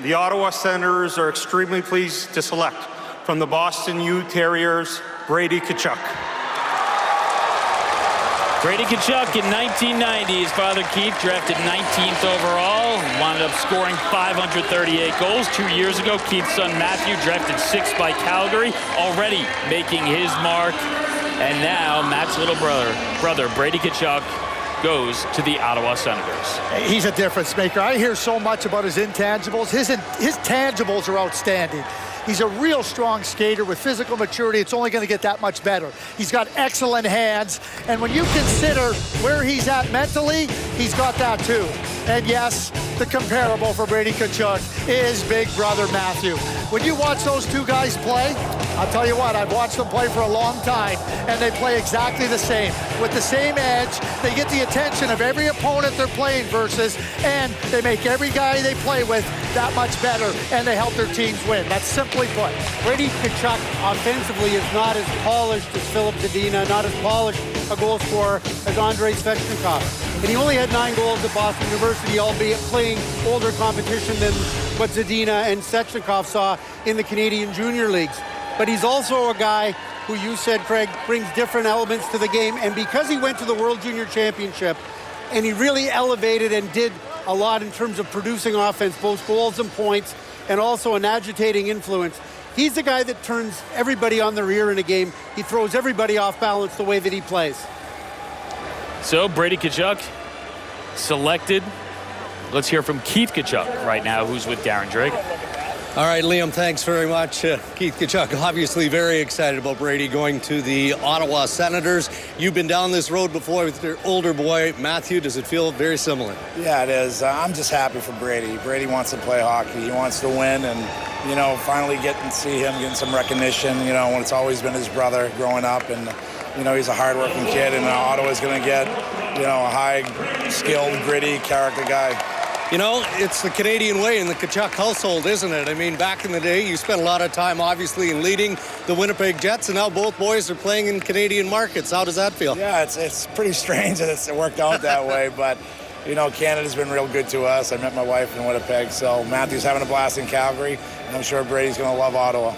the Ottawa Senators are extremely pleased to select from the Boston U Terriers, Brady Tkachuk. Brady Tkachuk in 1990, his father Keith drafted 19th overall, wound up scoring 538 goals. 2 years ago, Keith's son Matthew drafted 6th by Calgary, already making his mark. And now Matt's little brother Brady Tkachuk goes to the Ottawa Senators. He's a difference maker. I hear so much about his intangibles. His tangibles are outstanding. He's a real strong skater with physical maturity. It's only going to get that much better. He's got excellent hands, and when you consider where he's at mentally, he's got that too. And yes, the comparable for Brady Tkachuk is big brother Matthew. When you watch those two guys play, I'll tell you what, I've watched them play for a long time, and they play exactly the same. With the same edge, they get the attention of every opponent they're playing versus, and they make every guy they play with that much better, and they help their teams win. That's simply put. Brady Tkachuk offensively is not as polished as Philip Zadina, not as polished a goal scorer as Andrei Svechnikov. And he only had 9 goals at Boston University, albeit playing older competition than what Zadina and Svechnikov saw in the Canadian junior leagues. But he's also a guy who, you said, Craig, brings different elements to the game. And because he went to the World Junior Championship and he really elevated and did a lot in terms of producing offense, both goals and points, and also an agitating influence, he's the guy that turns everybody on their ear in a game. He throws everybody off balance the way that he plays. So Brady Tkachuk selected. Let's hear from Keith Tkachuk right now, who's with Darren Drake. All right, Liam, thanks very much. Keith Tkachuk, obviously very excited about Brady going to the Ottawa Senators. You've been down this road before with your older boy, Matthew. Does it feel very similar? Yeah, it is. I'm just happy for Brady. Brady wants to play hockey. He wants to win, and, you know, finally getting to see him getting some recognition, you know, when it's always been his brother growing up. And, you know, he's a hard-working kid, and Ottawa's going to get, you know, a high-skilled, gritty character guy. You know, it's the Canadian way in the Tkachuk household, isn't it? I mean, back in the day, you spent a lot of time, obviously, in leading the Winnipeg Jets, and now both boys are playing in Canadian markets. How does that feel? Yeah, it's pretty strange that it worked out that way, but, you know, Canada's been real good to us. I met my wife in Winnipeg, so Matthew's having a blast in Calgary, and I'm sure Brady's going to love Ottawa.